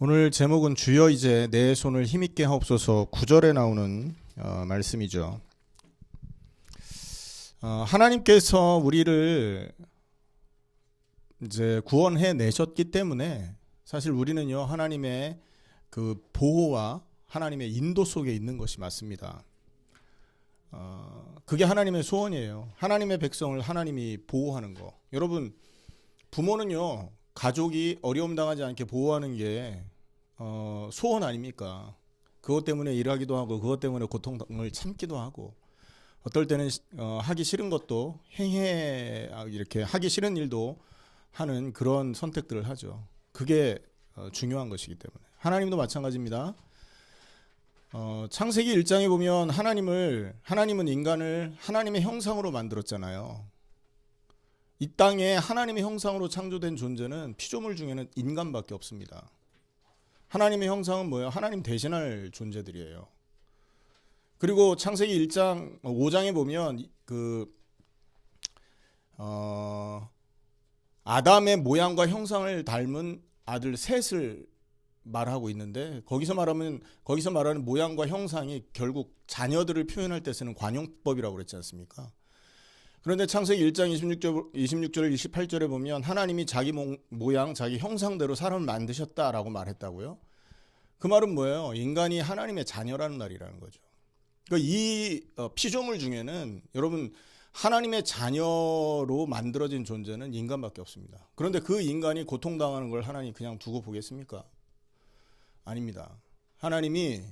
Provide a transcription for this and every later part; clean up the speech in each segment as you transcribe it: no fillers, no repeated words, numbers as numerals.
오늘 제목은 주여 이제 내 손을 힘있게 하옵소서 9절에 나오는 말씀이죠. 하나님께서 우리를 이제 구원해 내셨기 때문에 사실 우리는요 하나님의 그 보호와 하나님의 인도 속에 있는 것이 맞습니다. 그게 하나님의 소원이에요. 하나님의 백성을 하나님이 보호하는 거. 여러분, 부모는요 가족이 어려움 당하지 않게 보호하는 게 소원 아닙니까? 그것 때문에 일하기도 하고 그것 때문에 고통을 참기도 하고 어떨 때는 하기 싫은 것도 이렇게 하기 싫은 일도 하는 그런 선택들을 하죠. 그게 중요한 것이기 때문에 하나님도 마찬가지입니다. 창세기 1장에 보면 하나님은 인간을 하나님의 형상으로 만들었잖아요. 이 땅에 하나님의 형상으로 창조된 존재는 피조물 중에는 인간밖에 없습니다. 하나님의 형상은 뭐예요? 하나님 대신할 존재들이에요. 그리고 창세기 1장 5장에 보면 아담의 모양과 형상을 닮은 아들 셋을 말하고 있는데 거기서 말하는 모양과 형상이 결국 자녀들을 표현할 때 쓰는 관용법이라고 그랬지 않습니까? 그런데 창세기 1장 26절 28절에 보면 하나님이 자기 모양, 자기 형상대로 사람을 만드셨다라고 말했다고요. 그 말은 뭐예요? 인간이 하나님의 자녀라는 말이라는 거죠. 그러니까 이 피조물 중에는 여러분 하나님의 자녀로 만들어진 존재는 인간밖에 없습니다. 그런데 그 인간이 고통당하는 걸 하나님이 그냥 두고 보겠습니까? 아닙니다. 하나님이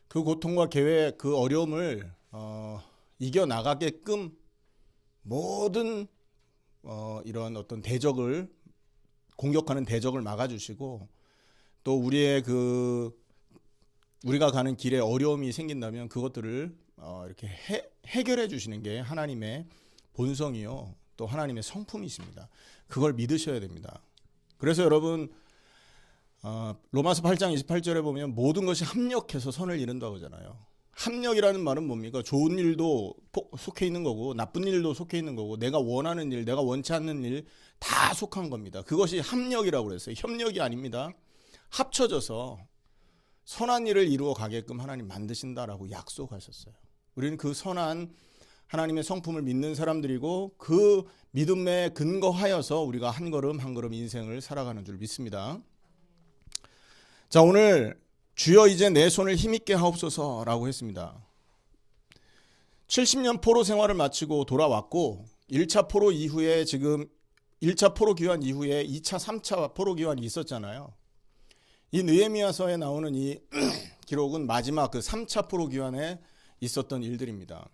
그 고통과 계획, 그 어려움을 이겨나가게끔 모든 이런 어떤 공격하는 대적을 막아주시고 또 우리가 가는 길에 어려움이 생긴다면 그것들을 이렇게 해결해 주시는 게 하나님의 본성이요 또 하나님의 성품이십니다. 그걸 믿으셔야 됩니다. 그래서 여러분 로마서 8장 28절에 보면 모든 것이 합력해서 선을 이룬다고 하잖아요. 합력이라는 말은 뭡니까? 좋은 일도 속해 있는 거고 나쁜 일도 속해 있는 거고 내가 원하는 일, 내가 원치 않는 일 다 속한 겁니다. 그것이 합력이라고 그랬어요. 협력이 아닙니다. 합쳐져서 선한 일을 이루어 가게끔 하나님 만드신다라고 약속하셨어요. 우리는 그 선한 하나님의 성품을 믿는 사람들이고 그 믿음에 근거하여서 우리가 한 걸음 한 걸음 인생을 살아가는 줄 믿습니다. 자, 오늘 주여 이제 내 손을 힘있게 하옵소서라고 했습니다. 70년 포로 생활을 마치고 돌아왔고 1차 포로 이후에 지금 1차 포로 귀환 이후에 2차, 3차 포로 귀환이 있었잖아요. 이 느헤미야서에 나오는 이 기록은 마지막 그 3차 포로 귀환에 있었던 일들입니다.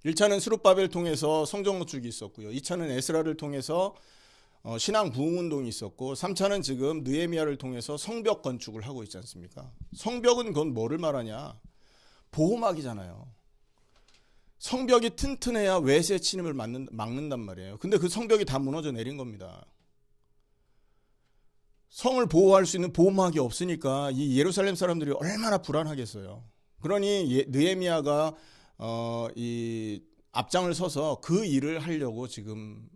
1차는 스룹바벨을 통해서 성전 건축이 있었고요. 2차는 에스라를 통해서 신앙 부흥운동이 있었고 3차는 지금 느헤미야를 통해서 성벽 건축을 하고 있지 않습니까? 성벽은 그건 뭐를 말하냐? 보호막이잖아요. 성벽이 튼튼해야 외세 침입을 막는단 말이에요. 근데 그 성벽이 다 무너져 내린 겁니다. 성을 보호할 수 있는 보호막이 없으니까 이 예루살렘 사람들이 얼마나 불안하겠어요. 그러니 느헤미야가 이 앞장을 서서 그 일을 하려고 지금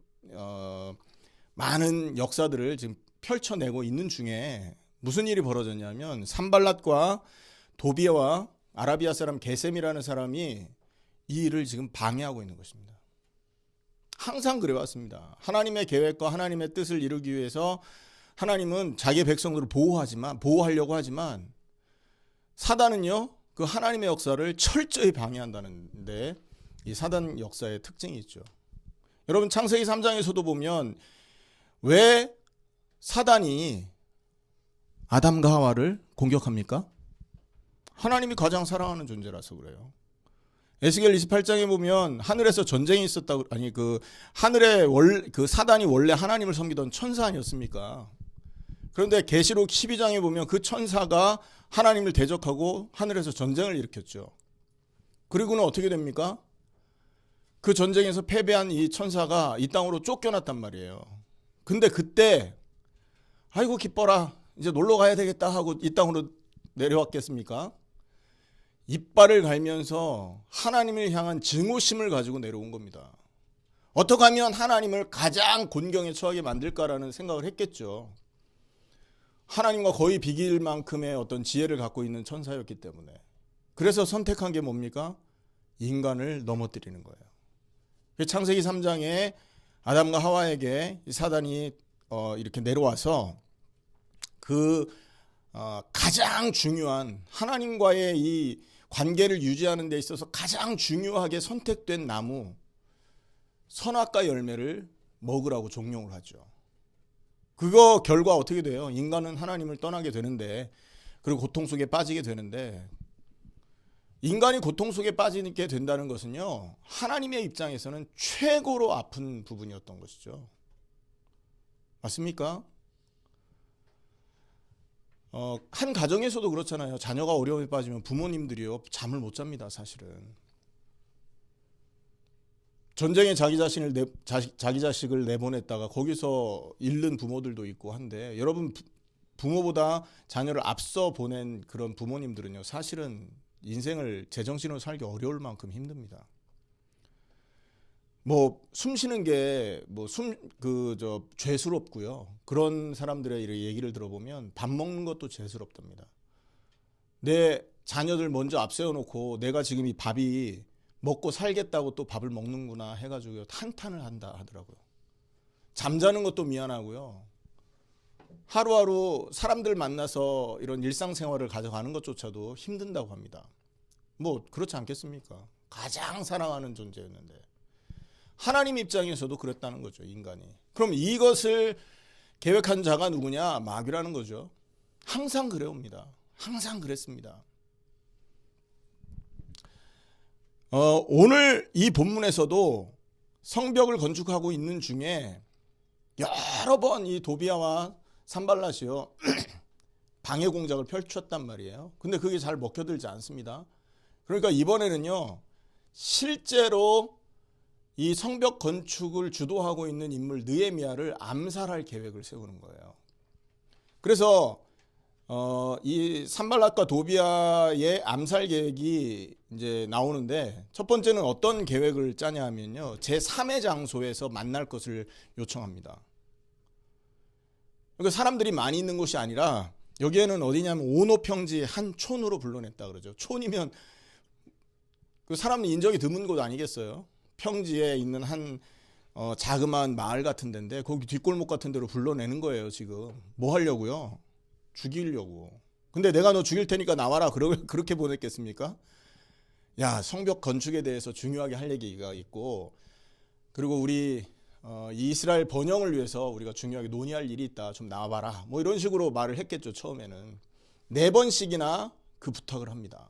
많은 역사들을 지금 펼쳐내고 있는 중에 무슨 일이 벌어졌냐면 산발랏과 도비아와 아라비아 사람 게셈이라는 사람이 이 일을 지금 방해하고 있는 것입니다. 항상 그래왔습니다. 하나님의 계획과 하나님의 뜻을 이루기 위해서 하나님은 자기 백성들을 보호하려고 하지만 사단은요 그 하나님의 역사를 철저히 방해한다는데 이 사단 역사의 특징이 있죠. 여러분 창세기 3장에서도 보면 왜 사단이 아담과 하와를 공격합니까? 하나님이 가장 사랑하는 존재라서 그래요. 에스겔 28장에 보면 하늘에서 전쟁이 있었다고 하늘에 그 사단이 원래 하나님을 섬기던 천사 아니었습니까? 그런데 계시록 12장에 보면 그 천사가 하나님을 대적하고 하늘에서 전쟁을 일으켰죠. 그리고는 어떻게 됩니까? 그 전쟁에서 패배한 이 천사가 이 땅으로 쫓겨났단 말이에요. 근데 그때 아이고 기뻐라 이제 놀러 가야 되겠다 하고 이 땅으로 내려왔겠습니까? 이빨을 갈면서 하나님을 향한 증오심을 가지고 내려온 겁니다. 어떻게 하면 하나님을 가장 곤경에 처하게 만들까라는 생각을 했겠죠. 하나님과 거의 비길 만큼의 어떤 지혜를 갖고 있는 천사였기 때문에. 그래서 선택한 게 뭡니까? 인간을 넘어뜨리는 거예요. 창세기 3장에 아담과 하와에게 사단이 이렇게 내려와서 가장 중요한 하나님과의 이 관계를 유지하는 데 있어서 가장 중요하게 선택된 나무 선악과 열매를 먹으라고 종용을 하죠. 그거 결과 어떻게 돼요? 인간은 하나님을 떠나게 되는데, 그리고 고통 속에 빠지게 되는데, 인간이 고통 속에 빠지게 된다는 것은요, 하나님의 입장에서는 최고로 아픈 부분이었던 것이죠. 맞습니까? 한 가정에서도 그렇잖아요. 자녀가 어려움에 빠지면 부모님들이요, 잠을 못 잡니다, 사실은. 전쟁에 자기 자식을 내보냈다가 거기서 잃는 부모들도 있고 한데, 여러분 부모보다 자녀를 앞서 보낸 그런 부모님들은요, 사실은 인생을 제정신으로 살기 어려울 만큼 힘듭니다. 뭐 숨 쉬는 게 죄스럽고요. 그런 사람들의 얘기를 들어보면 밥 먹는 것도 죄스럽답니다. 내 자녀들 먼저 앞세워 놓고 내가 지금 이 밥이 먹고 살겠다고 또 밥을 먹는구나 해가지고 한탄을 한다 하더라고요. 잠자는 것도 미안하고요. 하루하루 사람들 만나서 이런 일상생활을 가져가는 것조차도 힘든다고 합니다. 뭐 그렇지 않겠습니까? 가장 사랑하는 존재였는데. 하나님 입장에서도 그랬다는 거죠, 인간이. 그럼 이것을 계획한 자가 누구냐? 마귀라는 거죠. 항상 그래옵니다. 항상 그랬습니다. 오늘 이 본문에서도 성벽을 건축하고 있는 중에 여러 번 이 도비아와 산발랏이요 방해 공작을 펼쳤단 말이에요. 근데 그게 잘 먹혀들지 않습니다. 그러니까 이번에는요, 실제로 이 성벽 건축을 주도하고 있는 인물 느헤미야를 암살할 계획을 세우는 거예요. 그래서 이 산발랏과 도비아의 암살 계획이 이제 나오는데, 첫 번째는 어떤 계획을 짜냐 하면요, 제3의 장소에서 만날 것을 요청합니다. 그러니까 사람들이 많이 있는 곳이 아니라, 여기에는 어디냐면 오노평지 한 촌으로 불러냈다 그러죠. 촌이면 그 사람 인적이 드문 곳 아니겠어요? 평지에 있는 한 자그마한 마을 같은 데인데, 거기 뒷골목 같은 데로 불러내는 거예요. 지금 뭐 하려고요? 죽이려고. 근데 내가 너 죽일 테니까 나와라, 그렇게 보냈겠습니까? 야, 성벽 건축에 대해서 중요하게 할 얘기가 있고, 그리고 우리 이 이스라엘 번영을 위해서 우리가 중요하게 논의할 일이 있다, 좀 나와봐라, 뭐 이런 식으로 말을 했겠죠. 처음에는 4번씩이나 그 부탁을 합니다.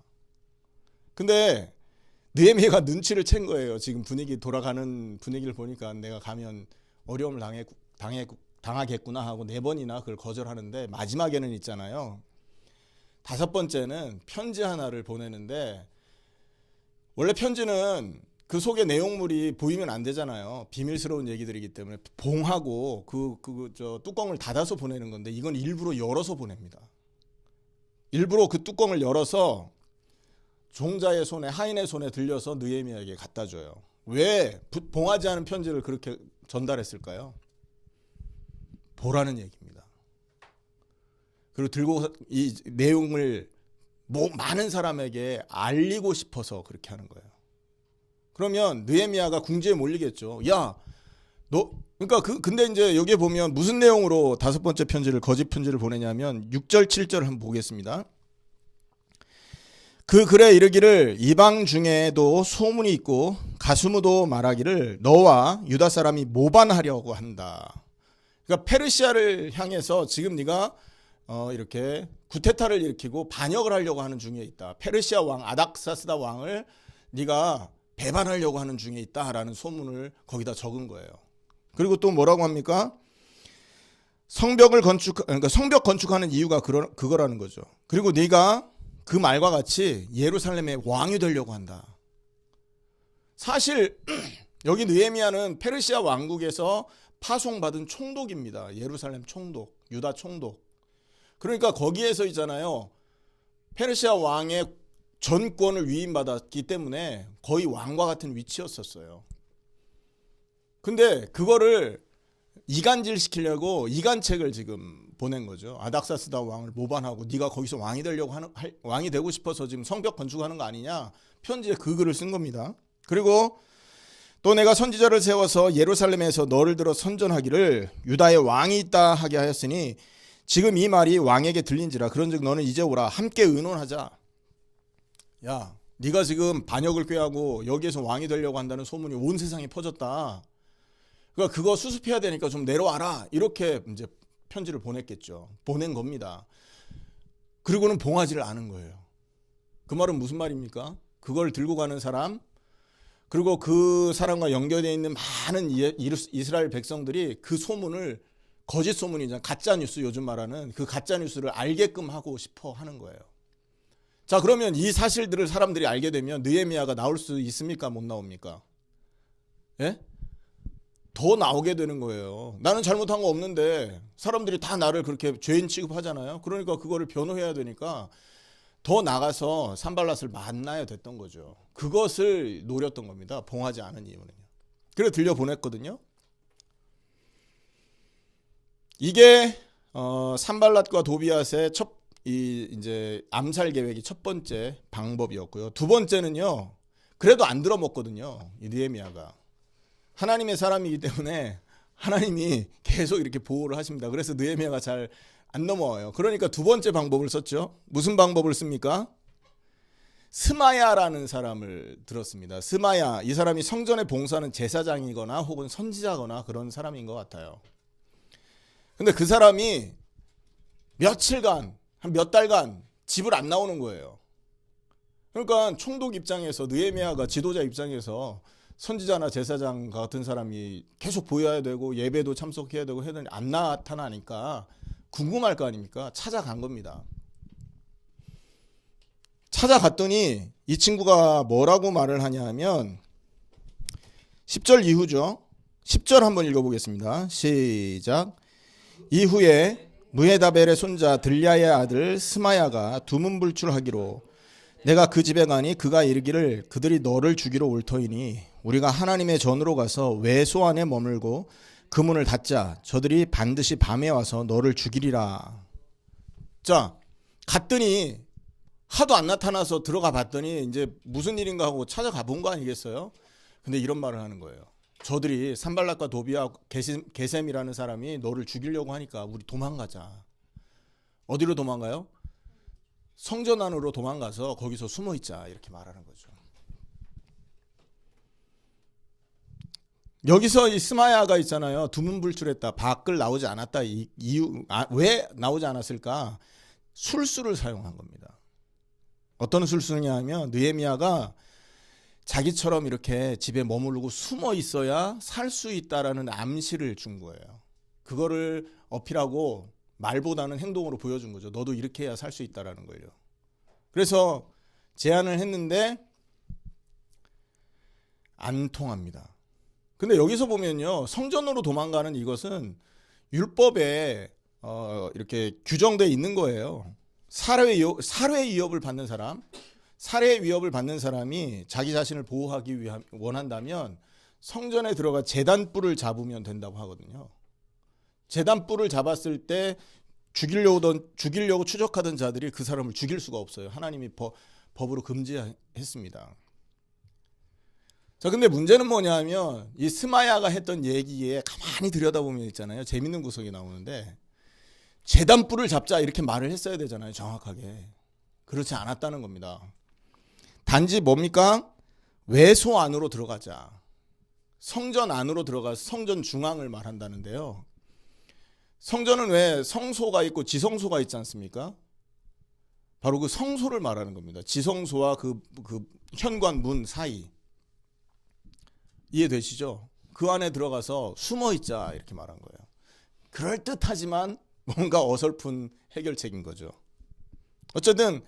근데 느헤미야가 눈치를 챈 거예요. 지금 돌아가는 분위기를 보니까 내가 가면 어려움을 당하겠구나 하고 4번이나 그걸 거절하는데, 마지막에는 있잖아요, 5번째는 편지 하나를 보내는데, 원래 편지는 그 속의 내용물이 보이면 안 되잖아요. 비밀스러운 얘기들이기 때문에 봉하고 뚜껑을 닫아서 보내는 건데, 이건 일부러 열어서 보냅니다. 일부러 그 뚜껑을 열어서 종자의 손에, 하인의 손에 들려서 느헤미야에게 갖다 줘요. 왜 봉하지 않은 편지를 그렇게 전달했을까요? 보라는 얘기입니다. 그리고 들고 이 내용을 많은 사람에게 알리고 싶어서 그렇게 하는 거예요. 그러면 느헤미야가 궁지에 몰리겠죠. 야, 너, 그러니까 근데 이제 여기에 보면 무슨 내용으로 5번째 거짓 편지를 보내냐면 6절 7절 한번 보겠습니다. 그 글에 이르기를 이방 중에도 소문이 있고 가수무도 말하기를 너와 유다 사람이 모반하려고 한다. 그러니까 페르시아를 향해서 지금 네가 이렇게 구테타를 일으키고 반역을 하려고 하는 중에 있다. 페르시아 왕 아닥사스다 왕을 네가 배반하려고 하는 중에 있다라는 소문을 거기다 적은 거예요. 그리고 또 뭐라고 합니까? 성벽 건축하는 이유가 그거라는 거죠. 그리고 네가 그 말과 같이 예루살렘의 왕이 되려고 한다. 사실 여기 느헤미야는 페르시아 왕국에서 파송받은 총독입니다. 예루살렘 총독, 유다 총독. 그러니까 거기에서 있잖아요, 페르시아 왕의 전권을 위임받았기 때문에 거의 왕과 같은 위치였었어요. 근데 그거를 이간질시키려고 이간책을 지금 보낸 거죠. 아닥사스다 왕을 모반하고 네가 거기서 왕이 되려고 왕이 되고 싶어서 지금 성벽 건축하는 거 아니냐. 편지에 그 글을 쓴 겁니다. 그리고 또 내가 선지자를 세워서 예루살렘에서 너를 들어 선전하기를 유다의 왕이 있다 하게 하였으니 지금 이 말이 왕에게 들린지라. 그런즉 너는 이제 오라. 함께 의논하자. 야, 네가 지금 반역을 꾀하고 여기에서 왕이 되려고 한다는 소문이 온 세상에 퍼졌다. 그러니까 그거 수습해야 되니까 좀 내려와라. 이렇게 이제 편지를 보냈겠죠. 보낸 겁니다. 그리고는 봉하지를 않은 거예요. 그 말은 무슨 말입니까? 그걸 들고 가는 사람, 그리고 그 사람과 연결되어 있는 많은 이스라엘 백성들이 그 소문을, 거짓 소문이잖아요. 가짜 뉴스, 요즘 말하는 그 가짜 뉴스를 알게끔 하고 싶어 하는 거예요. 자, 그러면 이 사실들을 사람들이 알게 되면 느헤미야가 나올 수 있습니까? 못 나옵니까? 예? 더 나오게 되는 거예요. 나는 잘못한 거 없는데 사람들이 다 나를 그렇게 죄인 취급하잖아요. 그러니까 그거를 변호해야 되니까 더 나가서 산발랏을 만나야 됐던 거죠. 그것을 노렸던 겁니다. 봉하지 않은 이유는요. 그래서 들려보냈거든요. 이게 산발랏과 도비앗의 이제 암살 계획이 첫 번째 방법이었고요. 두 번째는요. 그래도 안 들어먹거든요. 이 느헤미야가. 하나님의 사람이기 때문에 하나님이 계속 이렇게 보호를 하십니다. 그래서 느헤미야가 잘 안 넘어와요. 그러니까 두 번째 방법을 썼죠. 무슨 방법을 씁니까? 스마야라는 사람을 들었습니다. 스마야, 이 사람이 성전에 봉사하는 제사장이거나 혹은 선지자거나 그런 사람인 것 같아요. 근데 그 사람이 며칠간, 한 몇 달간 집을 안 나오는 거예요. 그러니까 총독 입장에서, 느헤미야가 지도자 입장에서 선지자나 제사장 같은 사람이 계속 보여야 되고 예배도 참석해야 되고 해더니 안 나타나니까 궁금할 거 아닙니까? 찾아간 겁니다. 찾아갔더니 이 친구가 뭐라고 말을 하냐 하면 10절 이후죠. 10절 한번 읽어보겠습니다. 시작. 이후에 무헤다벨의 손자 들랴의 아들 스마야가 두문불출하기로 내가 그 집에 가니 그가 이르기를 그들이 너를 죽이러 올 터이니 우리가 하나님의 전으로 가서 외소 안에 머물고 그 문을 닫자. 저들이 반드시 밤에 와서 너를 죽이리라. 자, 갔더니 하도 안 나타나서 들어가 봤더니 이제 무슨 일인가 하고 찾아가 본 거 아니겠어요? 근데 이런 말을 하는 거예요. 저들이 산발랏과 도비아 게셈이라는 사람이 너를 죽이려고 하니까 우리 도망가자. 어디로 도망가요? 성전 안으로 도망가서 거기서 숨어 있자. 이렇게 말하는 거죠. 여기서 이 스마야가 있잖아요. 두문불출했다. 밖을 나오지 않았다. 이유, 왜 나오지 않았을까? 술수를 사용한 겁니다. 어떤 술수냐 하면 느헤미야가 자기처럼 이렇게 집에 머무르고 숨어 있어야 살 수 있다라는 암시를 준 거예요. 그거를 어필하고 말보다는 행동으로 보여준 거죠. 너도 이렇게 해야 살 수 있다라는 거예요. 그래서 제안을 했는데 안 통합니다. 근데 여기서 보면요. 성전으로 도망가는 이것은 율법에 이렇게 규정되어 있는 거예요. 살해 위협을 받는 사람, 살해 위협을 받는 사람이 자기 자신을 보호하기 원한다면 성전에 들어가 제단뿔을 잡으면 된다고 하거든요. 제단뿔을 잡았을 때 죽이려고 추적하던 자들이 그 사람을 죽일 수가 없어요. 하나님이 법으로 금지했습니다. 자, 근데 문제는 뭐냐 하면 이 스마야가 했던 얘기에 가만히 들여다보면 있잖아요. 재밌는 구석이 나오는데 제단뿔을 잡자 이렇게 말을 했어야 되잖아요. 정확하게. 그렇지 않았다는 겁니다. 단지 뭡니까? 외소 안으로 들어가자. 성전 안으로 들어가서 성전 중앙을 말한다는데요. 성전은 왜 성소가 있고 지성소가 있지 않습니까? 바로 그 성소를 말하는 겁니다. 지성소와 그 현관 문 사이. 이해되시죠? 그 안에 들어가서 숨어 있자 이렇게 말한 거예요. 그럴듯하지만 뭔가 어설픈 해결책인 거죠. 어쨌든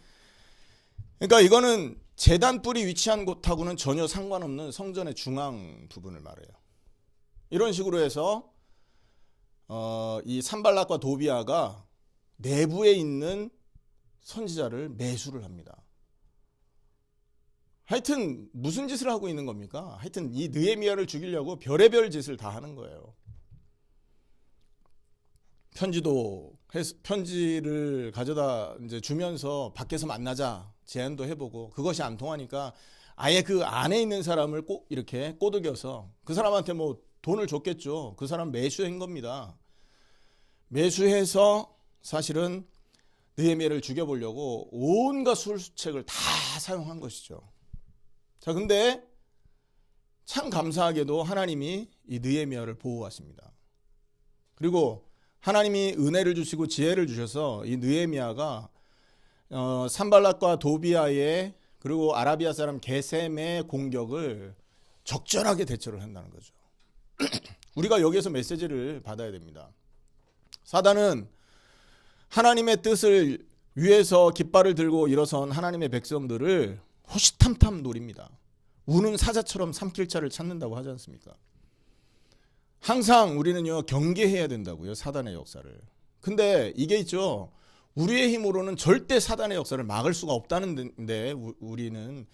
그러니까 이거는 제단뿔이 위치한 곳하고는 전혀 상관없는 성전의 중앙 부분을 말해요. 이런 식으로 해서 이 산발랏과 도비아가 내부에 있는 선지자를 매수를 합니다. 하여튼 무슨 짓을 하고 있는 겁니까? 하여튼 이 느헤미야를 죽이려고 별의별 짓을 다 하는 거예요. 편지도 편지를 가져다 이제 주면서 밖에서 만나자 제안도 해보고 그것이 안 통하니까 아예 그 안에 있는 사람을 꼭 이렇게 꼬드겨서 그 사람한테 뭐 돈을 줬겠죠. 그 사람 매수한 겁니다. 매수해서 사실은 느헤미야를 죽여보려고 온갖 술수책을 다 사용한 것이죠. 자, 근데 참 감사하게도 하나님이 이 느헤미야를 보호하십니다. 그리고 하나님이 은혜를 주시고 지혜를 주셔서 이 느헤미야가 산발랏과 도비아의 그리고 아라비아 사람 게셈의 공격을 적절하게 대처를 한다는 거죠. 우리가 여기에서 메시지를 받아야 됩니다. 사단은 하나님의 뜻을 위해서 깃발을 들고 일어선 하나님의 백성들을 호시탐탐 노립니다. 우는 사자처럼 삼킬자를 찾는다고 하지 않습니까? 항상 우리는요 경계해야 된다고요, 사단의 역사를. 근데 이게 있죠, 우리의 힘으로는 절대 사단의 역사를 막을 수가 없다는데 우리는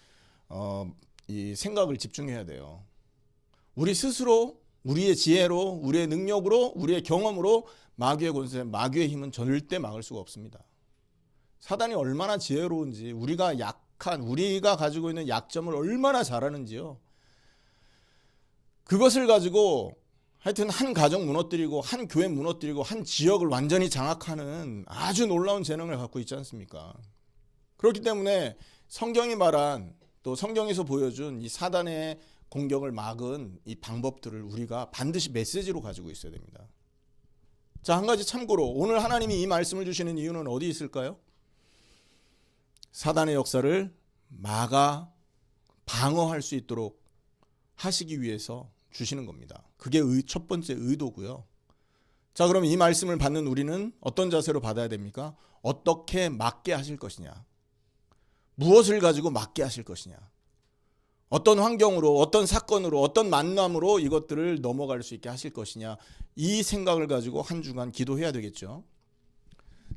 이 생각을 집중해야 돼요. 우리 스스로 우리의 지혜로 우리의 능력으로 우리의 경험으로 마귀의 권세, 마귀의 힘은 절대 막을 수가 없습니다. 사단이 얼마나 지혜로운지, 우리가 약한, 우리가 가지고 있는 약점을 얼마나 잘 아는지요. 그것을 가지고 하여튼 한 가정 무너뜨리고 한 교회 무너뜨리고 한 지역을 완전히 장악하는 아주 놀라운 재능을 갖고 있지 않습니까? 그렇기 때문에 성경이 말한, 또 성경에서 보여준 이 사단의 공격을 막은 이 방법들을 우리가 반드시 메시지로 가지고 있어야 됩니다. 자, 한 가지 참고로 오늘 하나님이 이 말씀을 주시는 이유는 어디 있을까요? 사단의 역사를 막아 방어할 수 있도록 하시기 위해서 주시는 겁니다. 그게 첫 번째 의도고요. 자, 그럼 이 말씀을 받는 우리는 어떤 자세로 받아야 됩니까? 어떻게 막게 하실 것이냐? 무엇을 가지고 막게 하실 것이냐? 어떤 환경으로, 어떤 사건으로, 어떤 만남으로 이것들을 넘어갈 수 있게 하실 것이냐? 이 생각을 가지고 한 주간 기도해야 되겠죠.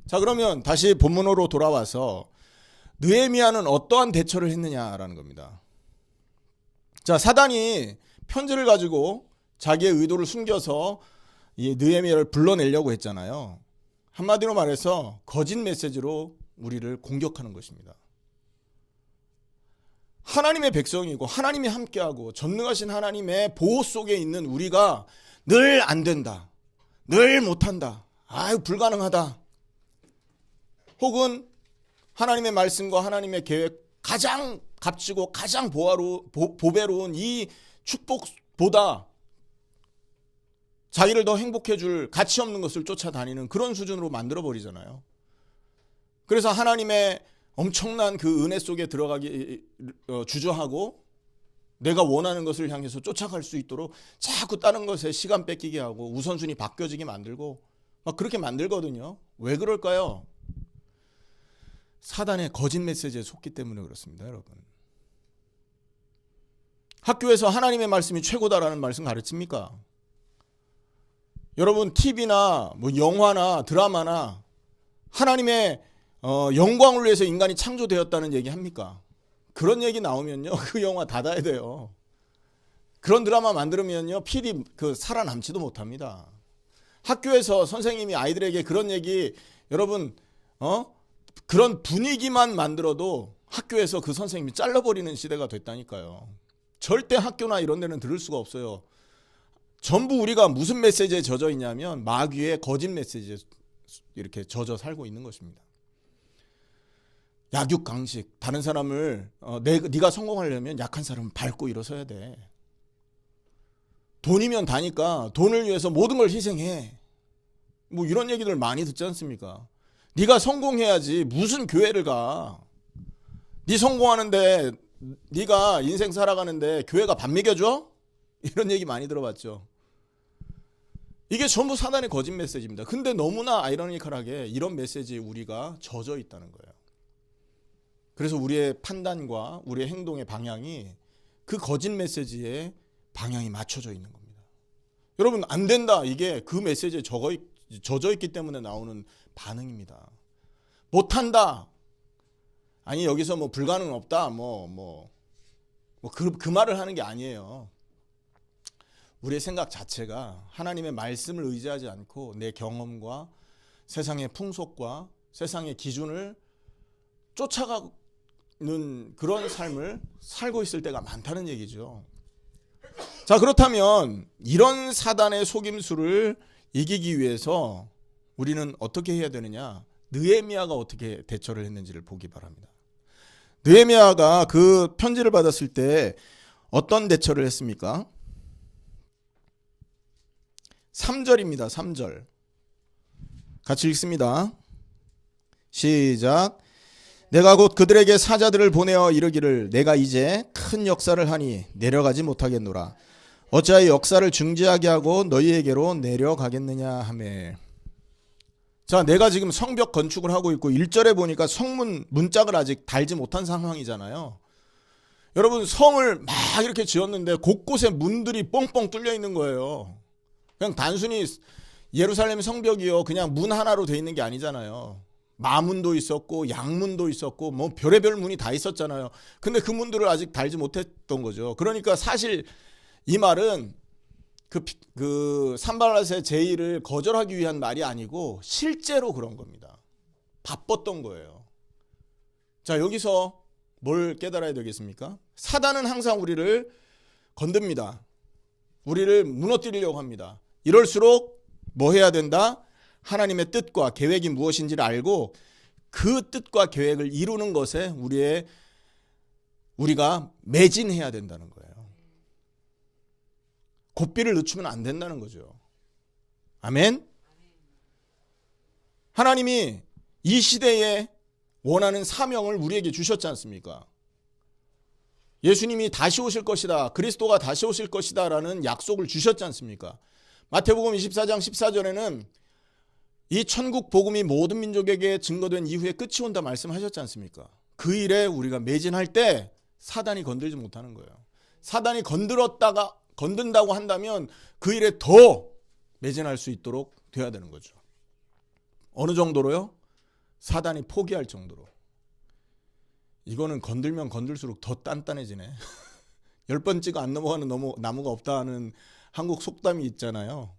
자, 그러면 다시 본문으로 돌아와서 느헤미야는 어떠한 대처를 했느냐라는 겁니다. 자, 사단이 편지를 가지고 자기의 의도를 숨겨서 이 느헤미야를 불러내려고 했잖아요. 한마디로 말해서 거짓 메시지로 우리를 공격하는 것입니다. 하나님의 백성이고 하나님이 함께하고 전능하신 하나님의 보호 속에 있는 우리가 늘 안 된다, 늘 못한다, 아유 불가능하다, 혹은 하나님의 말씀과 하나님의 계획, 가장 값지고 가장 보배로운 이 축복보다 자기를 더 행복해 줄 가치 없는 것을 쫓아다니는 그런 수준으로 만들어버리잖아요. 그래서 하나님의 엄청난 그 은혜 속에 들어가기 주저하고 내가 원하는 것을 향해서 쫓아갈 수 있도록 자꾸 다른 것에 시간 뺏기게 하고 우선순위 바뀌어지게 만들고 막 그렇게 만들거든요. 왜 그럴까요? 사단의 거짓 메시지에 속기 때문에 그렇습니다, 여러분. 학교에서 하나님의 말씀이 최고다라는 말씀 가르칩니까? 여러분, TV나 뭐 영화나 드라마나 하나님의 영광을 위해서 인간이 창조되었다는 얘기 합니까? 그런 얘기 나오면요, 그 영화 닫아야 돼요. 그런 드라마 만들면요, 필히 살아남지도 못합니다. 학교에서 선생님이 아이들에게 그런 얘기, 여러분, 그런 분위기만 만들어도 학교에서 그 선생님이 잘라버리는 시대가 됐다니까요. 절대 학교나 이런 데는 들을 수가 없어요. 전부 우리가 무슨 메시지에 젖어 있냐면 마귀의 거짓 메시지에 이렇게 젖어 살고 있는 것입니다. 약육강식, 다른 사람을 네가 성공하려면 약한 사람은 밟고 일어서야 돼. 돈이면 다니까 돈을 위해서 모든 걸 희생해. 뭐 이런 얘기들 많이 듣지 않습니까? 네가 성공해야지 무슨 교회를 가. 네 성공하는데, 네가 인생 살아가는데 교회가 밥 먹여줘? 이런 얘기 많이 들어봤죠. 이게 전부 사단의 거짓 메시지입니다. 근데 너무나 아이러니컬하게 이런 메시지에 우리가 젖어 있다는 거예요. 그래서 우리의 판단과 우리의 행동의 방향이 그 거짓 메시지에 방향이 맞춰져 있는 겁니다. 여러분, 안 된다, 이게 그 메시지에 젖어 있기 때문에 나오는 반응입니다. 못한다, 아니 여기서 뭐 불가능 없다, 그 말을 하는 게 아니에요. 우리의 생각 자체가 하나님의 말씀을 의지하지 않고 내 경험과 세상의 풍속과 세상의 기준을 쫓아가는 그런 삶을 살고 있을 때가 많다는 얘기죠. 자, 그렇다면 이런 사단의 속임수를 이기기 위해서 우리는 어떻게 해야 되느냐? 느헤미야가 어떻게 대처를 했는지를 보기 바랍니다. 느헤미야가 그 편지를 받았을 때 어떤 대처를 했습니까? 3절입니다. 3절. 같이 읽습니다. 시작. 내가 곧 그들에게 사자들을 보내어 이르기를 내가 이제 큰 역사를 하니 내려가지 못하겠노라. 어찌하여 역사를 중지하게 하고 너희에게로 내려가겠느냐 하매. 자, 내가 지금 성벽 건축을 하고 있고 1절에 보니까 성문 문짝을 아직 달지 못한 상황이잖아요. 여러분, 성을 막 이렇게 지었는데 곳곳에 문들이 뻥뻥 뚫려 있는 거예요. 그냥 단순히 예루살렘 성벽이요, 그냥 문 하나로 돼 있는 게 아니잖아요. 마문도 있었고 양문도 있었고 뭐 별의별 문이 다 있었잖아요. 근데 그 문들을 아직 달지 못했던 거죠. 그러니까 사실 이 말은 그 산발랏의 제의를 거절하기 위한 말이 아니고 실제로 그런 겁니다. 바빴던 거예요. 자, 여기서 뭘 깨달아야 되겠습니까? 사단은 항상 우리를 건듭니다. 우리를 무너뜨리려고 합니다. 이럴수록 뭐 해야 된다? 하나님의 뜻과 계획이 무엇인지를 알고 그 뜻과 계획을 이루는 것에 우리가 매진해야 된다는 거예요. 고삐를 늦추면 안 된다는 거죠. 아멘. 하나님이 이 시대에 원하는 사명을 우리에게 주셨지 않습니까? 예수님이 다시 오실 것이다. 그리스도가 다시 오실 것이다 라는 약속을 주셨지 않습니까? 마태복음 24장 14절에는 이 천국 복음이 모든 민족에게 증거된 이후에 끝이 온다 말씀하셨지 않습니까? 그 일에 우리가 매진할 때 사단이 건들지 못하는 거예요. 사단이 건든다고 한다면 그 일에 더 매진할 수 있도록 돼야 되는 거죠. 어느 정도로요? 사단이 포기할 정도로. 이거는 건들면 건들수록 더 단단해지네. 10번 찍어 안 넘어가는 나무가 없다는 한국 속담이 있잖아요.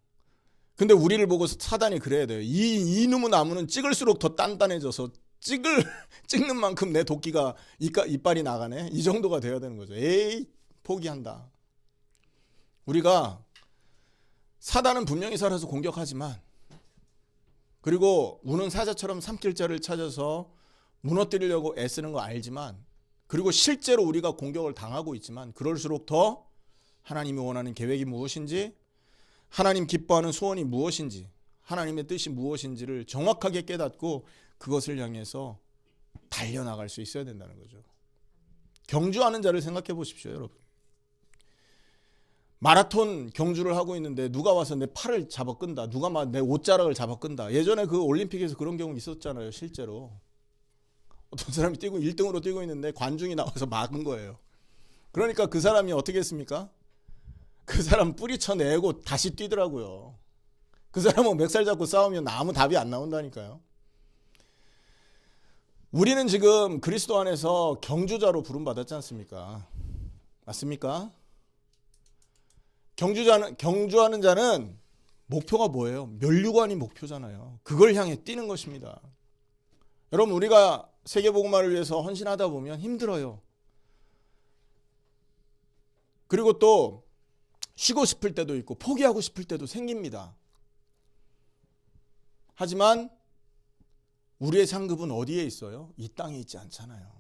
근데 우리를 보고 사단이 그래야 돼요. 이놈의 나무는 찍을수록 더 단단해져서 찍는 만큼 내 도끼가 이빨이 나가네. 이 정도가 돼야 되는 거죠. 에이, 포기한다. 우리가 사단은 분명히 살아서 공격하지만, 그리고 우는 사자처럼 삼킬자를 찾아서 무너뜨리려고 애쓰는 거 알지만, 그리고 실제로 우리가 공격을 당하고 있지만, 그럴수록 더 하나님이 원하는 계획이 무엇인지, 하나님 기뻐하는 소원이 무엇인지, 하나님의 뜻이 무엇인지를 정확하게 깨닫고 그것을 향해서 달려나갈 수 있어야 된다는 거죠. 경주하는 자를 생각해 보십시오, 여러분. 마라톤 경주를 하고 있는데 누가 와서 내 팔을 잡아 끈다. 누가 막 내 옷자락을 잡아 끈다. 예전에 그 올림픽에서 그런 경우 있었잖아요, 실제로. 어떤 사람이 1등으로 뛰고 있는데 관중이 나와서 막은 거예요. 그러니까 그 사람이 어떻게 했습니까? 그 사람 뿌리쳐내고 다시 뛰더라고요. 그 사람은 멱살 잡고 싸우면 아무 답이 안 나온다니까요. 우리는 지금 그리스도 안에서 경주자로 부름받았지 않습니까? 맞습니까? 경주하는 자는 목표가 뭐예요? 면류관이 목표잖아요. 그걸 향해 뛰는 것입니다. 여러분, 우리가 세계복음화를 위해서 헌신하다 보면 힘들어요. 그리고 또 쉬고 싶을 때도 있고 포기하고 싶을 때도 생깁니다. 하지만 우리의 상급은 어디에 있어요? 이 땅에 있지 않잖아요.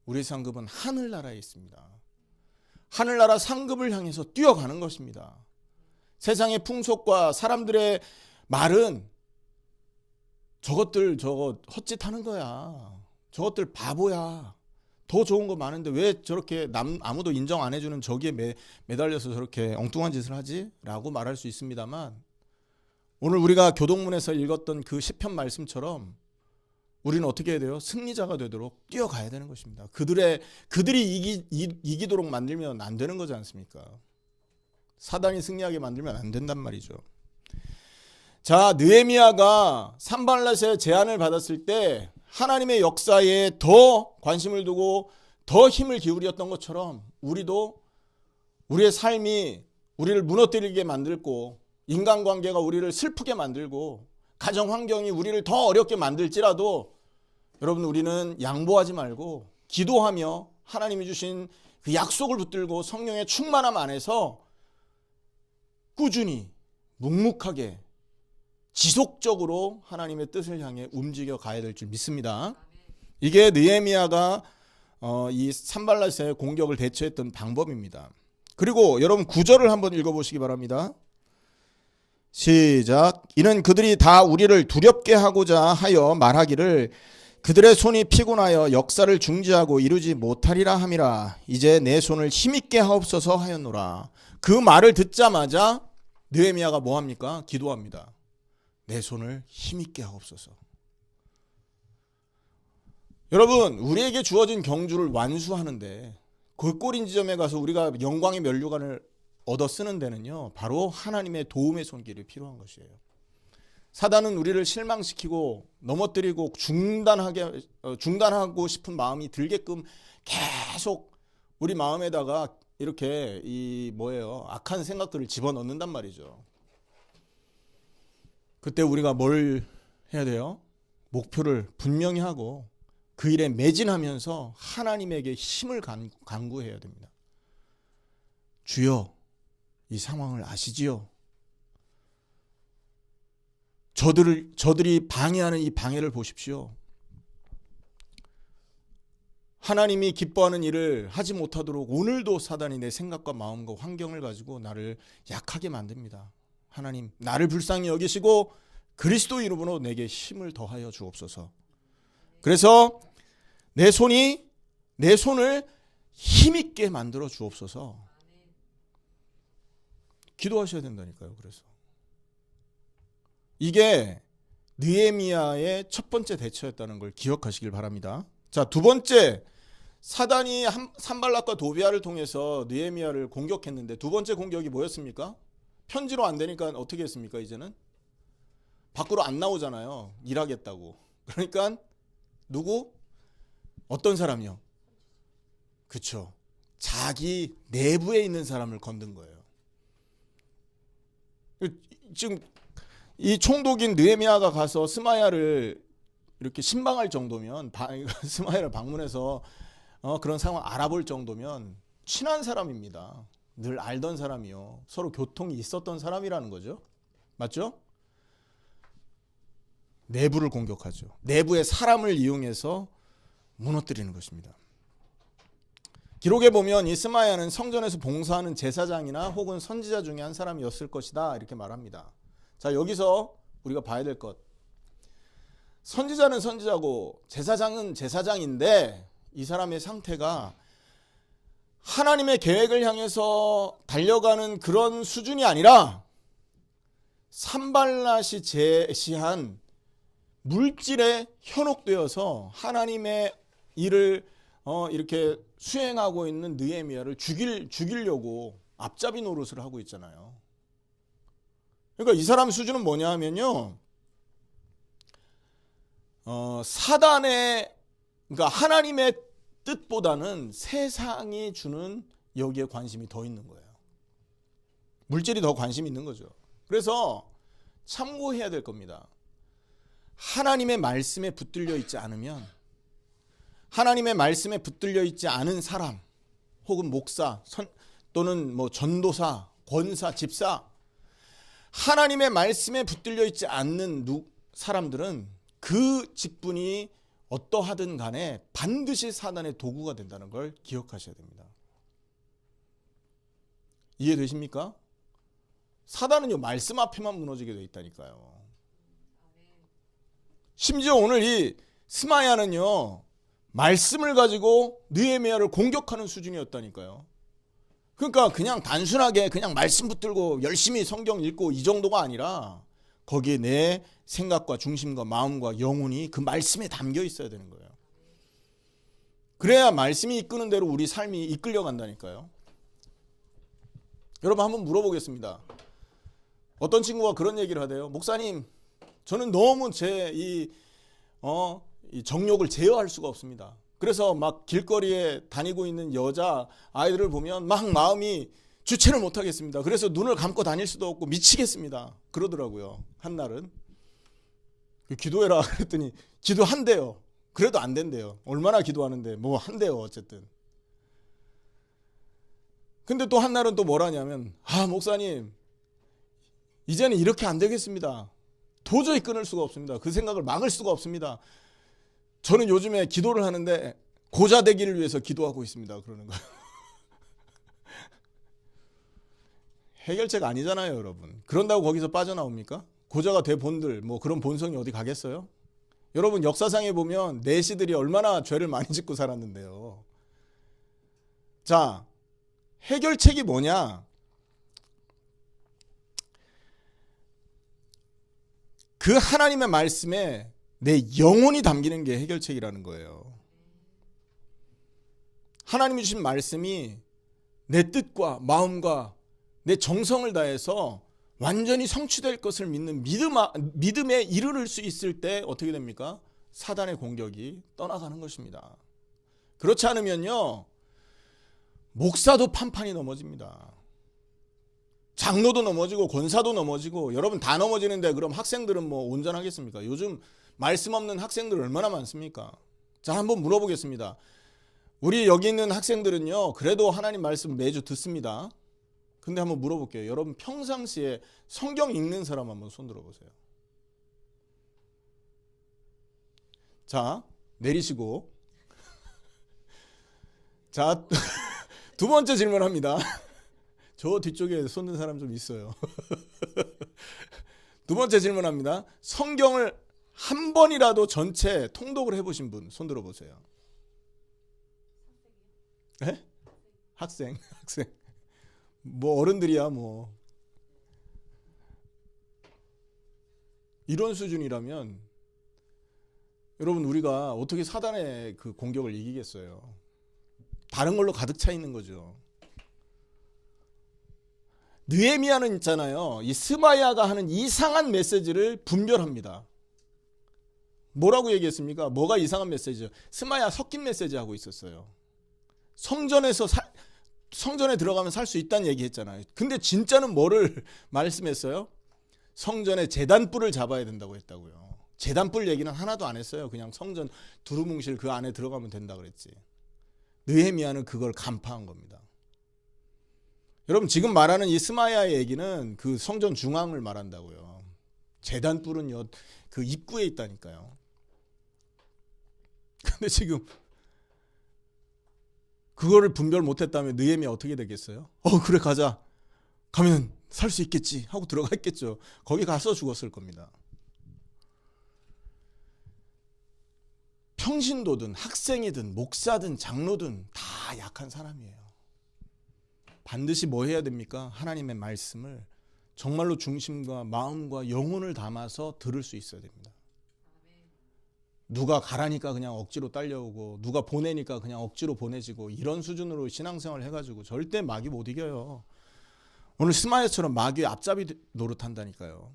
우리의 상급은 하늘나라에 있습니다. 하늘나라 상급을 향해서 뛰어가는 것입니다. 세상의 풍속과 사람들의 말은 저거 헛짓하는 거야. 저것들 바보야. 더 좋은 거 많은데 왜 저렇게 아무도 인정 안 해주는 저기에 매달려서 저렇게 엉뚱한 짓을 하지? 라고 말할 수 있습니다만, 오늘 우리가 교동문에서 읽었던 그 시편 말씀처럼 우리는 어떻게 해야 돼요? 승리자가 되도록 뛰어가야 되는 것입니다. 그들이 이기도록 만들면 안 되는 거지 않습니까? 사단이 승리하게 만들면 안 된단 말이죠. 자, 느헤미야가 산발랏의 제안을 받았을 때 하나님의 역사에 더 관심을 두고 더 힘을 기울였던 것처럼 우리도 우리의 삶이 우리를 무너뜨리게 만들고 인간관계가 우리를 슬프게 만들고 가정 환경이 우리를 더 어렵게 만들지라도 여러분 우리는 양보하지 말고 기도하며 하나님이 주신 그 약속을 붙들고 성령의 충만함 안에서 꾸준히 묵묵하게 지속적으로 하나님의 뜻을 향해 움직여 가야 될 줄 믿습니다. 이게 느헤미야가 이 산발랏의 공격을 대처했던 방법입니다. 그리고 여러분 9절을 한번 읽어보시기 바랍니다. 시작. 이는 그들이 다 우리를 두렵게 하고자 하여 말하기를 그들의 손이 피곤하여 역사를 중지하고 이루지 못하리라 함이라. 이제 내 손을 힘있게 하옵소서 하였노라. 그 말을 듣자마자 느헤미야가 뭐합니까? 기도합니다. 내 손을 힘있게 하옵소서. 여러분 우리에게 주어진 경주를 완수하는데 그 꼬린 지점에 가서 우리가 영광의 면류관을 얻어 쓰는 데는요 바로 하나님의 도움의 손길이 필요한 것이에요. 사단은 우리를 실망시키고 넘어뜨리고 중단하고 싶은 마음이 들게끔 계속 우리 마음에다가 이렇게 악한 생각들을 집어넣는단 말이죠. 그때 우리가 뭘 해야 돼요? 목표를 분명히 하고 그 일에 매진하면서 하나님에게 힘을 간구해야 됩니다. 주여, 이 상황을 아시지요? 저들이 방해하는 이 방해를 보십시오. 하나님이 기뻐하는 일을 하지 못하도록 오늘도 사단이 내 생각과 마음과 환경을 가지고 나를 약하게 만듭니다. 하나님, 나를 불쌍히 여기시고 그리스도 이름으로 내게 힘을 더하여 주옵소서. 그래서 내 손을 힘있게 만들어 주옵소서. 기도하셔야 된다니까요. 그래서 이게 느헤미야의 첫 번째 대처였다는 걸 기억하시길 바랍니다. 자, 두 번째, 사단이 산발랏과 도비아를 통해서 느헤미야를 공격했는데 두 번째 공격이 뭐였습니까? 편지로 안 되니까 어떻게 했습니까? 이제는 밖으로 안 나오잖아요. 일하겠다고. 그러니까 누구? 어떤 사람이요? 그쵸. 자기 내부에 있는 사람을 건든 거예요. 지금 이 총독인 느헤미야가 가서 스마야를 이렇게 신방할 정도면 스마야를 방문해서 그런 상황 알아볼 정도면 친한 사람입니다. 늘 알던 사람이요. 서로 교통이 있었던 사람이라는 거죠. 맞죠? 내부를 공격하죠. 내부의 사람을 이용해서 무너뜨리는 것입니다. 기록에 보면 이 스마야는 성전에서 봉사하는 제사장이나 혹은 선지자 중에 한 사람이었을 것이다 이렇게 말합니다. 자, 여기서 우리가 봐야 될 것, 선지자는 선지자고 제사장은 제사장인데 이 사람의 상태가 하나님의 계획을 향해서 달려가는 그런 수준이 아니라 산발랏이 제시한 물질에 현혹되어서 하나님의 일을 이렇게 수행하고 있는 느헤미야를 죽이려고 앞잡이 노릇을 하고 있잖아요. 그러니까 이 사람 수준은 뭐냐 하면요, 그러니까 하나님의 뜻보다는 세상이 주는 여기에 관심이 더 있는 거예요. 물질이 더 관심이 있는 거죠. 그래서 참고해야 될 겁니다. 하나님의 말씀에 붙들려 있지 않으면, 하나님의 말씀에 붙들려 있지 않은 사람, 혹은 목사, 또는 전도사, 권사, 집사, 하나님의 말씀에 붙들려 있지 않는 사람들은 그 직분이 어떠하든 간에 반드시 사단의 도구가 된다는 걸 기억하셔야 됩니다. 이해되십니까? 사단은요, 말씀 앞에만 무너지게 돼 있다니까요. 심지어 오늘 이 스마야는요, 말씀을 가지고 느헤미야를 공격하는 수준이었다니까요. 그러니까 그냥 단순하게 그냥 말씀 붙들고 열심히 성경 읽고 이 정도가 아니라 거기에 내 생각과 중심과 마음과 영혼이 그 말씀에 담겨 있어야 되는 거예요. 그래야 말씀이 이끄는 대로 우리 삶이 이끌려 간다니까요. 여러분 한번 물어보겠습니다. 어떤 친구가 그런 얘기를 하대요. 목사님, 저는 너무 이 정욕을 제어할 수가 없습니다. 그래서 막 길거리에 다니고 있는 여자 아이들을 보면 막 마음이 주체를 못하겠습니다. 그래서 눈을 감고 다닐 수도 없고 미치겠습니다. 그러더라고요. 한날은. 기도해라 그랬더니 기도한대요. 그래도 안 된대요. 얼마나 기도하는데 뭐 한대요 어쨌든. 근데 또 한날은 또 뭐라냐면 목사님 이제는 이렇게 안 되겠습니다. 도저히 끊을 수가 없습니다. 그 생각을 막을 수가 없습니다. 저는 요즘에 기도를 하는데 고자 되기를 위해서 기도하고 있습니다. 그러는 거예요. 해결책 아니잖아요, 여러분. 그런다고 거기서 빠져나옵니까? 고자가 돼 본들 뭐 그런 본성이 어디 가겠어요? 여러분 역사상에 보면 내시들이 얼마나 죄를 많이 짓고 살았는데요. 자, 해결책이 뭐냐? 그 하나님의 말씀에 내 영혼이 담기는 게 해결책이라는 거예요. 하나님이 주신 말씀이 내 뜻과 마음과 내 정성을 다해서 완전히 성취될 것을 믿는 믿음에 이르를 수 있을 때 어떻게 됩니까? 사단의 공격이 떠나가는 것입니다. 그렇지 않으면요, 목사도 판판이 넘어집니다. 장로도 넘어지고 권사도 넘어지고 여러분 다 넘어지는데 그럼 학생들은 뭐 온전하겠습니까? 요즘 말씀 없는 학생들 얼마나 많습니까? 자, 한번 물어보겠습니다. 우리 여기 있는 학생들은요, 그래도 하나님 말씀 매주 듣습니다. 근데 한번 물어볼게요. 여러분 평상시에 성경 읽는 사람 한번 손 들어보세요. 자, 내리시고. 자, 두 번째 질문합니다. 저 뒤쪽에 손 든 사람 좀 있어요. 두 번째 질문합니다. 성경을 한 번이라도 전체 통독을 해보신 분 손 들어보세요. 네? 학생. 뭐 어른들이야 뭐. 이런 수준이라면 여러분 우리가 어떻게 사단의 그 공격을 이기겠어요? 다른 걸로 가득 차 있는 거죠. 느헤미야는 있잖아요. 이 스마야가 하는 이상한 메시지를 분별합니다. 뭐라고 얘기했습니까? 뭐가 이상한 메시지죠? 스마야 섞인 메시지 하고 있었어요. 성전에 들어가면 살 수 있다는 얘기했잖아요. 근데 진짜는 뭐를 말씀했어요? 성전에 제단불을 잡아야 된다고 했다고요. 제단불 얘기는 하나도 안 했어요. 그냥 성전 두루뭉실 그 안에 들어가면 된다 그랬지. 느헤미야는 그걸 간파한 겁니다. 여러분 지금 말하는 이 스마야의 얘기는 그 성전 중앙을 말한다고요. 제단불은 그 입구에 있다니까요. 근데 지금 그거를 분별 못했다면 느헤미야 어떻게 되겠어요? 그래 가자. 가면 살 수 있겠지 하고 들어갔겠죠. 거기 가서 죽었을 겁니다. 평신도든 학생이든 목사든 장로든 다 약한 사람이에요. 반드시 뭐 해야 됩니까? 하나님의 말씀을 정말로 중심과 마음과 영혼을 담아서 들을 수 있어야 됩니다. 누가 가라니까 그냥 억지로 딸려오고 누가 보내니까 그냥 억지로 보내지고 이런 수준으로 신앙생활을 해가지고 절대 마귀 못 이겨요. 오늘 스마야처럼 마귀의 앞잡이 노릇한다니까요.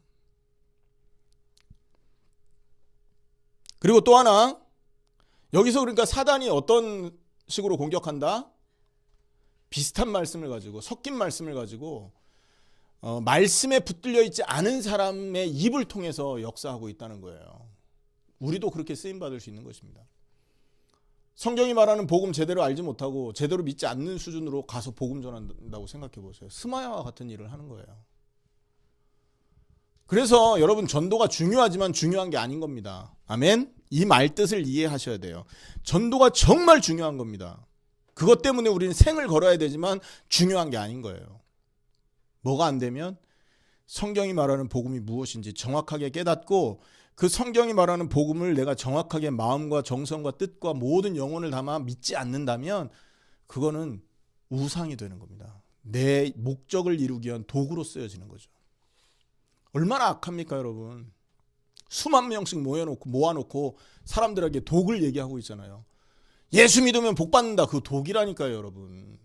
그리고 또 하나, 여기서 그러니까 사단이 어떤 식으로 공격한다? 비슷한 말씀을 가지고 섞인 말씀을 가지고 말씀에 붙들려 있지 않은 사람의 입을 통해서 역사하고 있다는 거예요. 우리도 그렇게 쓰임받을 수 있는 것입니다. 성경이 말하는 복음 제대로 알지 못하고 제대로 믿지 않는 수준으로 가서 복음 전한다고 생각해 보세요. 스마야와 같은 일을 하는 거예요. 그래서 여러분 전도가 중요하지만 중요한 게 아닌 겁니다. 아멘? 이 말뜻을 이해하셔야 돼요. 전도가 정말 중요한 겁니다. 그것 때문에 우리는 생을 걸어야 되지만 중요한 게 아닌 거예요. 뭐가 안 되면 성경이 말하는 복음이 무엇인지 정확하게 깨닫고 그 성경이 말하는 복음을 내가 정확하게 마음과 정성과 뜻과 모든 영혼을 담아 믿지 않는다면 그거는 우상이 되는 겁니다. 내 목적을 이루기 위한 도구로 쓰여지는 거죠. 얼마나 악합니까 여러분. 수만 명씩 모아놓고 사람들에게 독을 얘기하고 있잖아요. 예수 믿으면 복 받는다. 그 독이라니까요 여러분.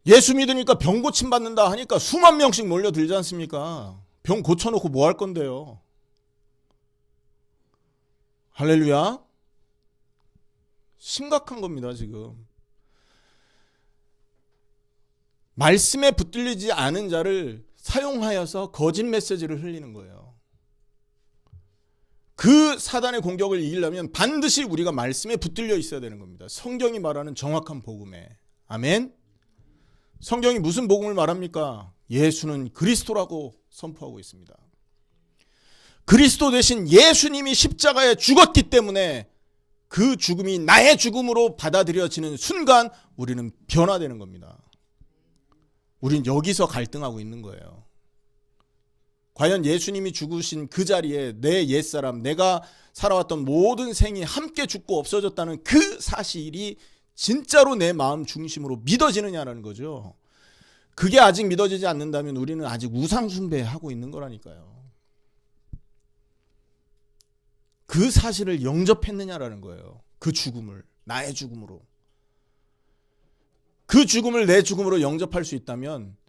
예수 믿으니까 병 고침 받는다 하니까 수만 명씩 몰려들지 않습니까? 병 고쳐놓고 뭐 할 건데요. 할렐루야. 심각한 겁니다 지금. 말씀에 붙들리지 않은 자를 사용하여서 거짓 메시지를 흘리는 거예요. 그 사단의 공격을 이기려면 반드시 우리가 말씀에 붙들려 있어야 되는 겁니다. 성경이 말하는 정확한 복음에. 아멘. 성경이 무슨 복음을 말합니까? 예수는 그리스도라고 선포하고 있습니다. 그리스도 대신 예수님이 십자가에 죽었기 때문에 그 죽음이 나의 죽음으로 받아들여지는 순간 우리는 변화되는 겁니다. 우린 여기서 갈등하고 있는 거예요. 과연 예수님이 죽으신 그 자리에 내 옛사람, 내가 살아왔던 모든 생이 함께 죽고 없어졌다는 그 사실이 진짜로 내 마음 중심으로 믿어지느냐라는 거죠. 그게 아직 믿어지지 않는다면 우리는 아직 우상숭배하고 있는 거라니까요. 그 사실을 영접했느냐라는 거예요. 그 죽음을, 나의 죽음으로. 그 죽음을 내 죽음으로 영접할 수 있다면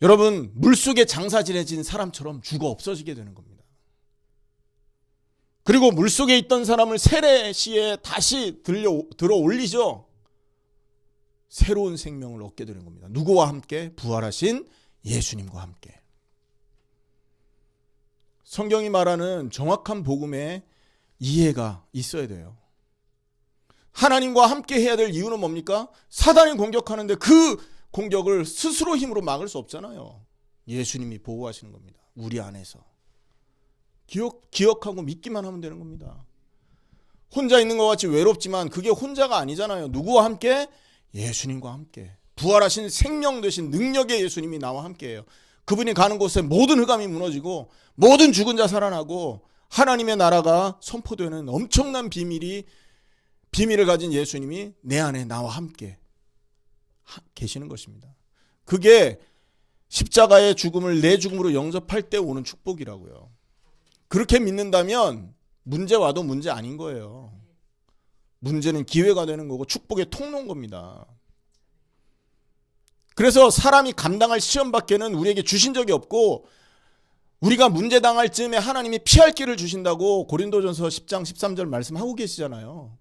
여러분, 물속에 장사 지내진 사람처럼 죽어 없어지게 되는 겁니다. 그리고 물속에 있던 사람을 세례시에 다시 들어 올리죠. 새로운 생명을 얻게 되는 겁니다. 누구와 함께? 부활하신 예수님과 함께. 성경이 말하는 정확한 복음의 이해가 있어야 돼요. 하나님과 함께 해야 될 이유는 뭡니까? 사단이 공격하는데 그 공격을 스스로 힘으로 막을 수 없잖아요. 예수님이 보호하시는 겁니다. 우리 안에서. 기억하고 믿기만 하면 되는 겁니다. 혼자 있는 것 같이 외롭지만 그게 혼자가 아니잖아요. 누구와 함께? 예수님과 함께. 부활하신 생명 되신 능력의 예수님이 나와 함께해요. 그분이 가는 곳에 모든 흑암이 무너지고 모든 죽은 자 살아나고 하나님의 나라가 선포되는 엄청난 비밀을 가진 예수님이 내 안에 나와 함께 계시는 것입니다. 그게 십자가의 죽음을 내 죽음으로 영접할 때 오는 축복이라고요. 그렇게 믿는다면 문제 와도 문제 아닌 거예요. 문제는 기회가 되는 거고 축복의 통로인 겁니다. 그래서 사람이 감당할 시험밖에는 우리에게 주신 적이 없고 우리가 문제 당할 즈음에 하나님이 피할 길을 주신다고 고린도전서 10장 13절 말씀하고 계시잖아요.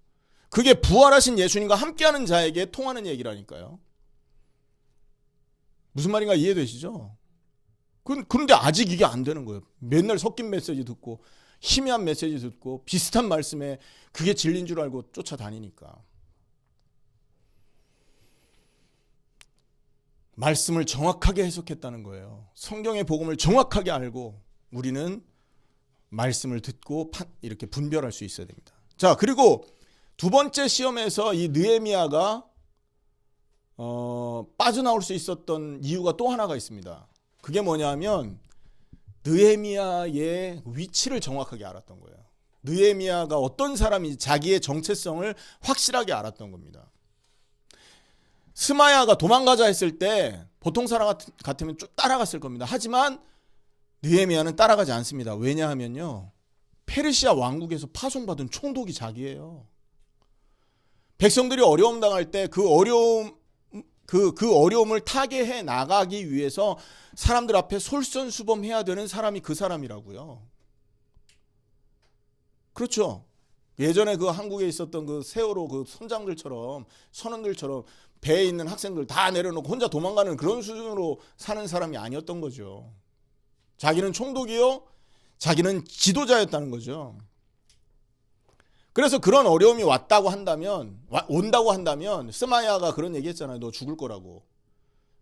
그게 부활하신 예수님과 함께하는 자에게 통하는 얘기라니까요. 무슨 말인가 이해되시죠? 그런데 아직 이게 안 되는 거예요. 맨날 섞인 메시지 듣고 희미한 메시지 듣고 비슷한 말씀에 그게 진리인 줄 알고 쫓아다니니까. 말씀을 정확하게 해석했다는 거예요. 성경의 복음을 정확하게 알고 우리는 말씀을 듣고 이렇게 분별할 수 있어야 됩니다. 자, 그리고 두 번째 시험에서 이 느헤미야가 빠져나올 수 있었던 이유가 또 하나가 있습니다. 그게 뭐냐면 느헤미야의 위치를 정확하게 알았던 거예요. 느헤미야가 어떤 사람인지 자기의 정체성을 확실하게 알았던 겁니다. 스마야가 도망가자 했을 때 보통 사람 같으면 쭉 따라갔을 겁니다. 하지만 느헤미야는 따라가지 않습니다. 왜냐하면요, 페르시아 왕국에서 파송받은 총독이 자기예요. 백성들이 어려움 당할 때 그 어려움을 타개해 나가기 위해서 사람들 앞에 솔선수범해야 되는 사람이 그 사람이라고요. 그렇죠. 예전에 그 한국에 있었던 그 세월호 그 선장들처럼 선원들처럼 배에 있는 학생들 다 내려놓고 혼자 도망가는 그런 수준으로 사는 사람이 아니었던 거죠. 자기는 총독이요, 자기는 지도자였다는 거죠. 그래서 그런 어려움이 온다고 한다면 스마야가 그런 얘기했잖아요. 너 죽을 거라고.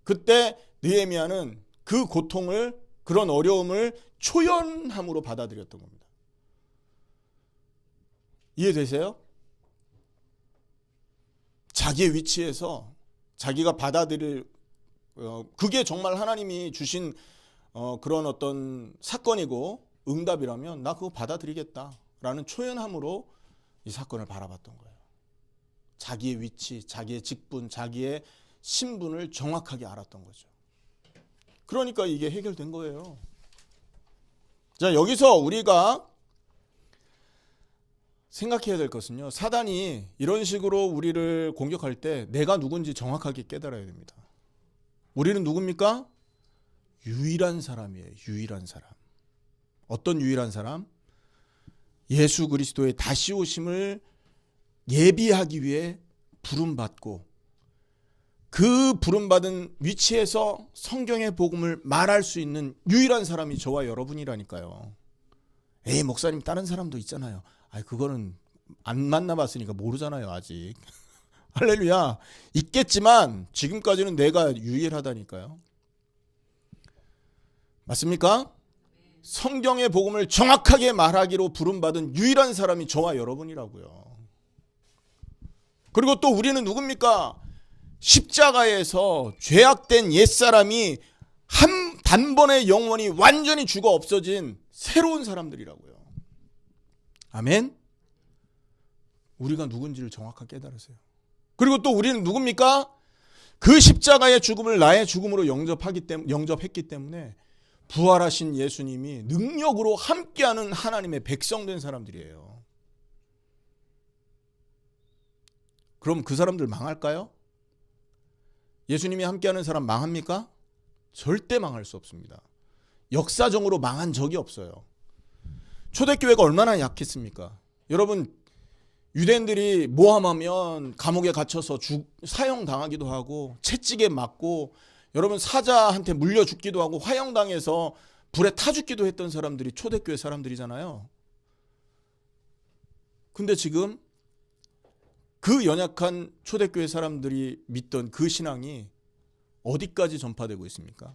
그때 느헤미야는 그 고통을, 그런 어려움을 초연함으로 받아들였던 겁니다. 이해되세요? 자기의 위치에서 자기가 받아들일 그게 정말 하나님이 주신 그런 어떤 사건이고 응답이라면 나 그거 받아들이겠다라는 초연함으로 이 사건을 바라봤던 거예요. 자기의 위치, 자기의 직분, 자기의 신분을 정확하게 알았던 거죠. 그러니까 이게 해결된 거예요. 자, 여기서 우리가 생각해야 될 것은요, 사단이 이런 식으로 우리를 공격할 때 내가 누군지 정확하게 깨달아야 됩니다. 우리는 누굽니까? 유일한 사람이에요. 유일한 사람. 어떤 유일한 사람? 예수 그리스도의 다시 오심을 예비하기 위해 부름받고 그 부름받은 위치에서 성경의 복음을 말할 수 있는 유일한 사람이 저와 여러분이라니까요. 에이, 목사님 다른 사람도 있잖아요. 그거는 안 만나봤으니까 모르잖아요, 아직. 할렐루야. 있겠지만 지금까지는 내가 유일하다니까요. 맞습니까? 성경의 복음을 정확하게 말하기로 부름받은 유일한 사람이 저와 여러분이라고요. 그리고 또 우리는 누굽니까? 십자가에서 죄악된 옛사람이 한 단번에 영원히 완전히 죽어 없어진 새로운 사람들이라고요. 아멘? 우리가 누군지를 정확하게 깨달으세요. 그리고 또 우리는 누굽니까? 그 십자가의 죽음을 나의 죽음으로 영접했기 때문에 부활하신 예수님이 능력으로 함께하는 하나님의 백성된 사람들이에요. 그럼 그 사람들 망할까요? 예수님이 함께하는 사람 망합니까? 절대 망할 수 없습니다. 역사적으로 망한 적이 없어요. 초대교회가 얼마나 약했습니까? 여러분, 유대인들이 모함하면 감옥에 갇혀서 사형당하기도 하고 채찍에 맞고, 여러분 사자한테 물려 죽기도 하고 화형당해서 불에 타 죽기도 했던 사람들이 초대교회 사람들이잖아요. 근데 지금 그 연약한 초대교회 사람들이 믿던 그 신앙이 어디까지 전파되고 있습니까?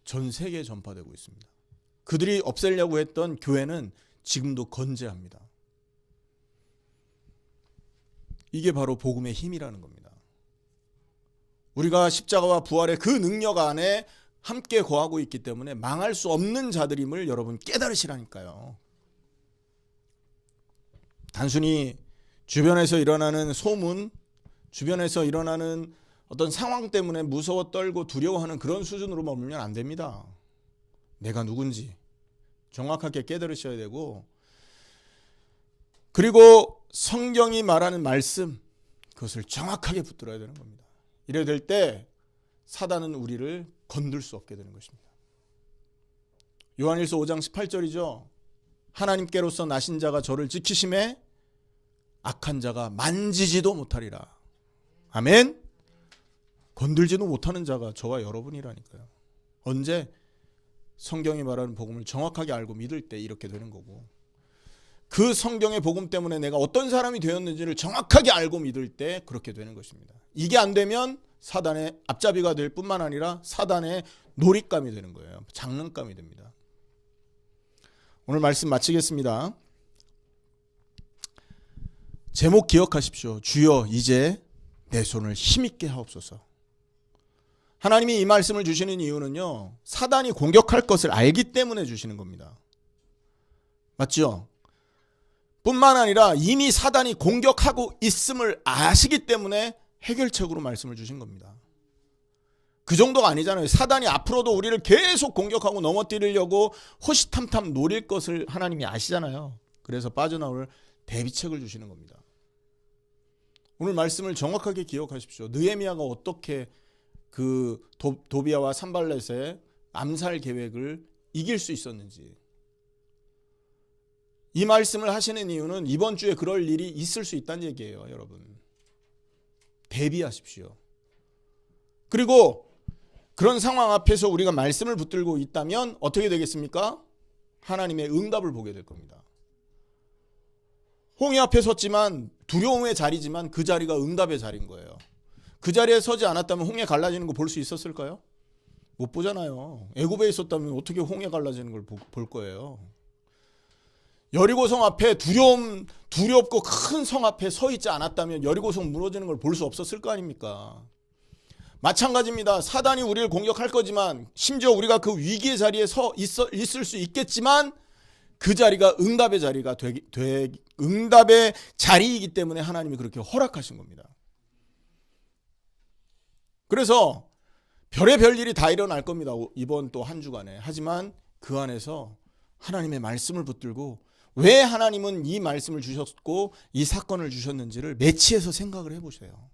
전 세계에 전파되고 있습니다. 그들이 없애려고 했던 교회는 지금도 건재합니다. 이게 바로 복음의 힘이라는 겁니다. 우리가 십자가와 부활의 그 능력 안에 함께 거하고 있기 때문에 망할 수 없는 자들임을 여러분 깨달으시라니까요. 단순히 주변에서 일어나는 소문, 주변에서 일어나는 어떤 상황 때문에 무서워 떨고 두려워하는 그런 수준으로 머물면 안 됩니다. 내가 누군지 정확하게 깨달으셔야 되고, 그리고 성경이 말하는 말씀, 그것을 정확하게 붙들어야 되는 겁니다. 이래 될 때 사단은 우리를 건들 수 없게 되는 것입니다. 요한일서 5장 18절이죠. 하나님께로서 나신 자가 저를 지키심에 악한 자가 만지지도 못하리라. 아멘. 건들지도 못하는 자가 저와 여러분이라니까요. 언제? 성경이 말하는 복음을 정확하게 알고 믿을 때 이렇게 되는 거고, 그 성경의 복음 때문에 내가 어떤 사람이 되었는지를 정확하게 알고 믿을 때 그렇게 되는 것입니다. 이게 안 되면 사단의 앞잡이가 될 뿐만 아니라 사단의 놀잇감이 되는 거예요. 장난감이 됩니다. 오늘 말씀 마치겠습니다. 제목 기억하십시오. 주여 이제 내 손을 힘있게 하옵소서. 하나님이 이 말씀을 주시는 이유는요, 사단이 공격할 것을 알기 때문에 주시는 겁니다. 맞죠? 뿐만 아니라 이미 사단이 공격하고 있음을 아시기 때문에 해결책으로 말씀을 주신 겁니다. 그 정도가 아니잖아요. 사단이 앞으로도 우리를 계속 공격하고 넘어뜨리려고 호시탐탐 노릴 것을 하나님이 아시잖아요. 그래서 빠져나올 대비책을 주시는 겁니다. 오늘 말씀을 정확하게 기억하십시오. 느헤미야가 어떻게 그 도비아와 산발렛의 암살 계획을 이길 수 있었는지, 이 말씀을 하시는 이유는 이번 주에 그럴 일이 있을 수 있다는 얘기예요. 여러분, 대비하십시오. 그리고 그런 상황 앞에서 우리가 말씀을 붙들고 있다면 어떻게 되겠습니까? 하나님의 응답을 보게 될 겁니다. 홍해 앞에 섰지만, 두려움의 자리지만 그 자리가 응답의 자리인 거예요. 그 자리에 서지 않았다면 홍해 갈라지는 거 볼 수 있었을까요? 못 보잖아요. 애굽에 있었다면 어떻게 홍해 갈라지는 걸 볼 거예요. 여리고성 앞에 두렵고 큰 성 앞에 서 있지 않았다면 여리고성 무너지는 걸 볼 수 없었을 거 아닙니까? 마찬가지입니다. 사단이 우리를 공격할 거지만, 심지어 우리가 그 위기의 자리에 있을 수 있겠지만, 그 자리가 응답의 자리가 응답의 자리이기 때문에 하나님이 그렇게 허락하신 겁니다. 그래서 별의 일이 다 일어날 겁니다. 이번 또 한 주간에. 하지만 그 안에서 하나님의 말씀을 붙들고, 왜 하나님은 이 말씀을 주셨고 이 사건을 주셨는지를 매치해서 생각을 해보세요.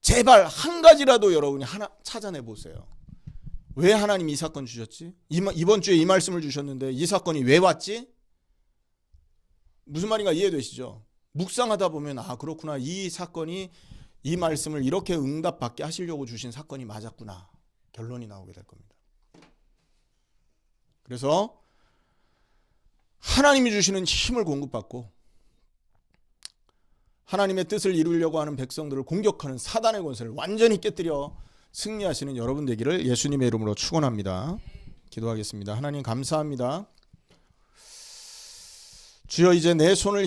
제발 한 가지라도 여러분이 하나 찾아내 보세요. 왜 하나님이 이 사건 주셨지? 이번 주에 이 말씀을 주셨는데 이 사건이 왜 왔지? 무슨 말인가 이해되시죠? 묵상하다 보면, 아, 그렇구나, 이 사건이 이 말씀을 이렇게 응답받게 하시려고 주신 사건이 맞았구나, 결론이 나오게 될 겁니다. 그래서 하나님이 주시는 힘을 공급받고 하나님의 뜻을 이루려고 하는 백성들을 공격하는 사단의 권세를 완전히 깨뜨려 승리하시는 여러분 되기를 예수님의 이름으로 축원합니다. 기도하겠습니다. 하나님 감사합니다. 주여, 이제 내 손을